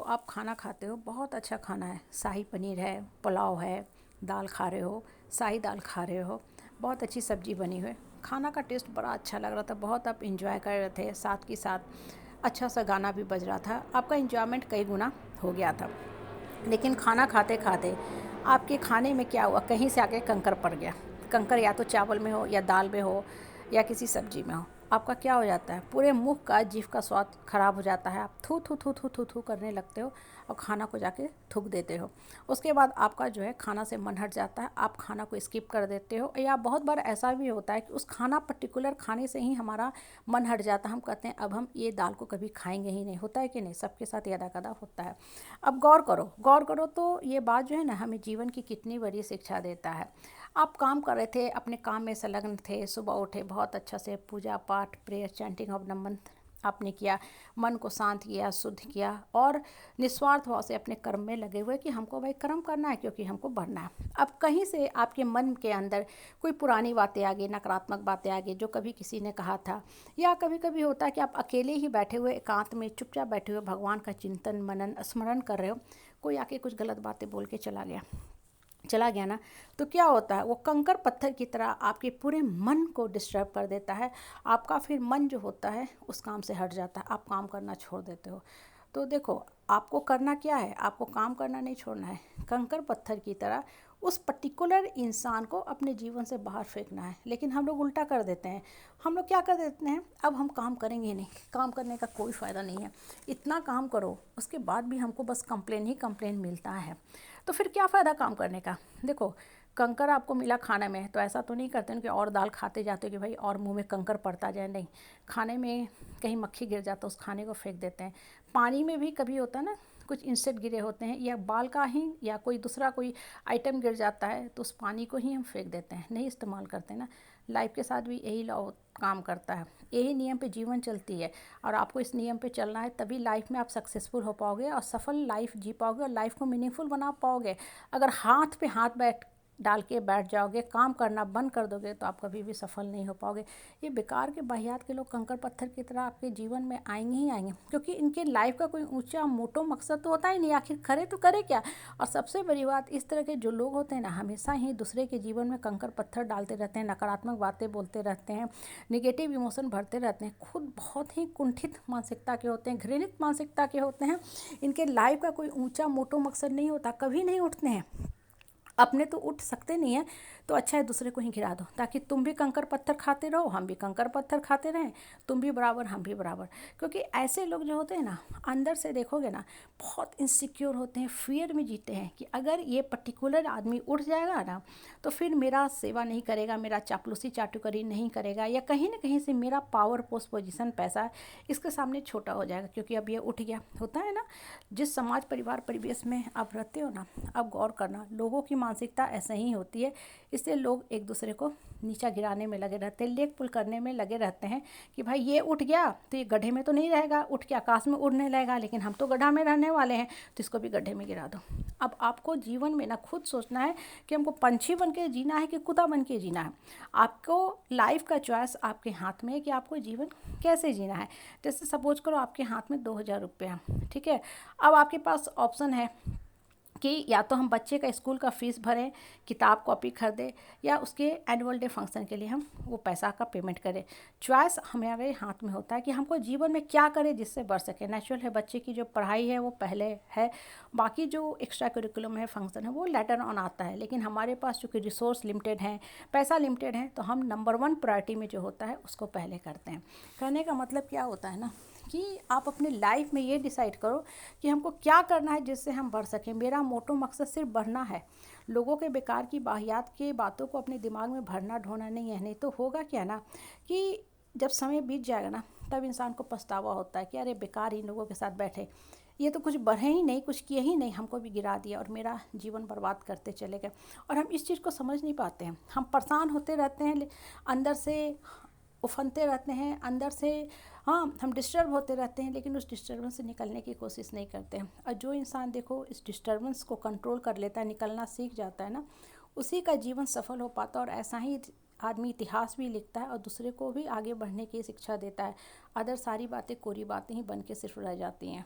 आप खाना खाते हो, बहुत अच्छा खाना है, शाही पनीर है, पुलाव है, दाल खा रहे हो, शाही दाल खा रहे हो, बहुत अच्छी सब्ज़ी बनी हुई है, खाना का टेस्ट बड़ा अच्छा लग रहा था, बहुत आप इंजॉय कर रहे थे, साथ के साथ अच्छा सा गाना भी बज रहा था, आपका इंजॉयमेंट कई गुना हो गया था। लेकिन खाना खाते खाते आपके खाने में क्या हुआ, कहीं से आके कंकर पड़ गया। कंकर या तो चावल में हो या दाल में हो या किसी सब्जी में हो, आपका क्या हो जाता है, पूरे मुंह का जीभ का स्वाद खराब हो जाता है, आप थू थू थू थू थू थू करने लगते हो और खाना को जाके थूक देते हो। उसके बाद आपका जो है खाना से मन हट जाता है, आप खाना को स्किप कर देते हो, या बहुत बार ऐसा भी होता है कि उस खाना पर्टिकुलर खाने से ही हमारा मन हट जाता है, हम कहते हैं अब हम ये दाल को कभी खाएंगे ही नहीं। होता है कि नहीं, सबके साथ यदा कदा होता है। अब गौर करो तो ये बात जो है ना, हमें जीवन की कितनी बड़ी शिक्षा देता है। आप काम कर रहे थे, अपने काम में संलग्न थे, सुबह उठे, बहुत अच्छा से पूजा पाठ, prayer, chanting of the month आपने किया, मन को शांत किया, शुद्ध किया और निस्वार्थ भाव से अपने कर्म में लगे हुए कि हमको भाई कर्म करना है क्योंकि हमको बढ़ना है। अब कहीं से आपके मन के अंदर कोई पुरानी बातें आ गई, नकारात्मक बातें आ गई, जो कभी किसी ने कहा था, या कभी कभी होता है कि आप अकेले ही बैठे हुए एकांत में चुपचाप बैठे हुए भगवान का चिंतन मनन स्मरण कर रहे हो, कोई आके कुछ गलत बातें बोल के चला गया ना, तो क्या होता है, वो कंकर पत्थर की तरह आपके पूरे मन को डिस्टर्ब कर देता है। आपका फिर मन जो होता है उस काम से हट जाता है, आप काम करना छोड़ देते हो। तो देखो, आपको करना क्या है, आपको काम करना नहीं छोड़ना है, कंकर पत्थर की तरह उस पर्टिकुलर इंसान को अपने जीवन से बाहर फेंकना है। लेकिन हम लोग उल्टा कर देते हैं, हम लोग क्या कर देते हैं, अब हम काम करेंगे ही नहीं, काम करने का कोई फ़ायदा नहीं है, इतना काम करो उसके बाद भी हमको बस कंप्लेन ही कंप्लेन मिलता है, तो फिर क्या फ़ायदा काम करने का। देखो, कंकर आपको मिला खाने में, तो ऐसा तो नहीं करते हैं कि और दाल खाते जाते हो कि भाई और मुंह में कंकर पड़ता जाए, नहीं, खाने में कहीं मक्खी गिर जाता है उस खाने को फेंक देते हैं। पानी में भी कभी होता है ना, कुछ इंसेक्ट गिरे होते हैं, या बाल का ही या कोई दूसरा कोई आइटम गिर जाता है तो उस पानी को ही हम फेंक देते हैं, नहीं इस्तेमाल करते ना। लाइफ के साथ भी यही लॉ काम करता है, यही नियम पे जीवन चलती है, और आपको इस नियम पे चलना है, तभी लाइफ में आप सक्सेसफुल हो पाओगे और सफल लाइफ जी पाओगे और लाइफ को मीनिंगफुल बना पाओगे। अगर हाथ पे हाथ डाल के बैठ जाओगे, काम करना बंद कर दोगे, तो आप कभी भी सफल नहीं हो पाओगे। ये बेकार के बाहियात के लोग कंकर पत्थर की तरह आपके जीवन में आएंगे ही आएंगे, क्योंकि इनके लाइफ का कोई ऊंचा मोटो मकसद तो होता ही नहीं, आखिर करे तो करे क्या। और सबसे बड़ी बात, इस तरह के जो लोग होते हैं ना, हमेशा ही दूसरे के जीवन में कंकर पत्थर डालते रहते हैं, नकारात्मक बातें बोलते रहते हैं, निगेटिव इमोशन भरते रहते हैं, खुद बहुत ही कुंठित मानसिकता के होते हैं, घृणित मानसिकता के होते हैं। इनके लाइफ का कोई ऊंचा मोटो मकसद नहीं होता, कभी नहीं उठते हैं, अपने तो उठ सकते नहीं हैं, तो अच्छा है दूसरे को ही गिरा दो, ताकि तुम भी कंकर पत्थर खाते रहो, हम भी कंकर पत्थर खाते रहें, तुम भी बराबर हम भी बराबर। क्योंकि ऐसे लोग जो होते हैं ना, अंदर से देखोगे ना, बहुत इनसिक्योर होते हैं, फियर में जीते हैं कि अगर ये पर्टिकुलर आदमी उठ जाएगा ना, तो फिर मेरा सेवा नहीं करेगा, मेरा चापलूसी चाटुकरी नहीं करेगा, या कहीं ना कहीं से मेरा पावर पोस्ट पोजीशन पैसा इसके सामने छोटा हो जाएगा, क्योंकि अब ये उठ गया। होता है ना, जिस समाज परिवार परिवेश में आप रहते हो ना, आप गौर करना, लोगों की मानसिकता ऐसे ही होती है, इसलिए लोग एक दूसरे को नीचा गिराने में लगे रहते हैं, लेग पुल करने में लगे रहते हैं कि भाई ये उठ गया तो ये गड्ढे में तो नहीं रहेगा, उठ के आकाश में उड़ने लगेगा, लेकिन हम तो गड्ढा में रहने वाले हैं, तो इसको भी गड्ढे में गिरा दो। अब आपको जीवन में ना खुद सोचना है कि हमको पंछी बन के जीना है कि कुत्ता बन के जीना है। आपको लाइफ का चॉइस आपके हाथ में है कि आपको जीवन कैसे जीना है। जैसे सपोज करो आपके हाथ में 2,000 रुपये, ठीक है, अब आपके पास ऑप्शन है कि या तो हम बच्चे का स्कूल का फ़ीस भरें, किताब कॉपी खरीदें, या उसके एनुअल डे फंक्शन के लिए हम वो पैसा का पेमेंट करें। चॉइस हमारे हाथ में होता है कि हमको जीवन में क्या करें जिससे बढ़ सके। नेचुरल है, बच्चे की जो पढ़ाई है वो पहले है, बाकी जो एक्स्ट्रा करिकुलम है, फंक्शन है, वो लेटर ऑन आता है। लेकिन हमारे पास चूँकि रिसोर्स लिमिटेड हैं, पैसा लिमिटेड है, तो हम नंबर 1 प्रायोरिटी में जो होता है उसको पहले करते हैं। कहने का मतलब क्या होता है ना, कि आप अपने लाइफ में ये डिसाइड करो कि हमको क्या करना है जिससे हम बढ़ सकें। मेरा मोटो मकसद सिर्फ बढ़ना है, लोगों के बेकार की बाहियात की बातों को अपने दिमाग में भरना ढोना नहीं है। नहीं तो होगा क्या ना, कि जब समय बीत जाएगा ना, तब इंसान को पछतावा होता है कि अरे बेकार इन लोगों के साथ बैठे, ये तो कुछ बढ़े ही नहीं, कुछ किए ही नहीं, हमको भी गिरा दिया और मेरा जीवन बर्बाद करते चले गए। और हम इस चीज़ को समझ नहीं पाते हैं, हम परेशान होते रहते हैं, अंदर से उफनते रहते हैं, अंदर से हाँ हम डिस्टर्ब होते रहते हैं, लेकिन उस डिस्टर्बेंस से निकलने की कोशिश नहीं करते हैं। और जो इंसान देखो इस डिस्टर्बेंस को कंट्रोल कर लेता है, निकलना सीख जाता है ना, उसी का जीवन सफल हो पाता है। और ऐसा ही आदमी इतिहास भी लिखता है और दूसरे को भी आगे बढ़ने की शिक्षा देता है। अदर सारी बातें कोरी बातें ही बन के सिर्फ रह जाती हैं।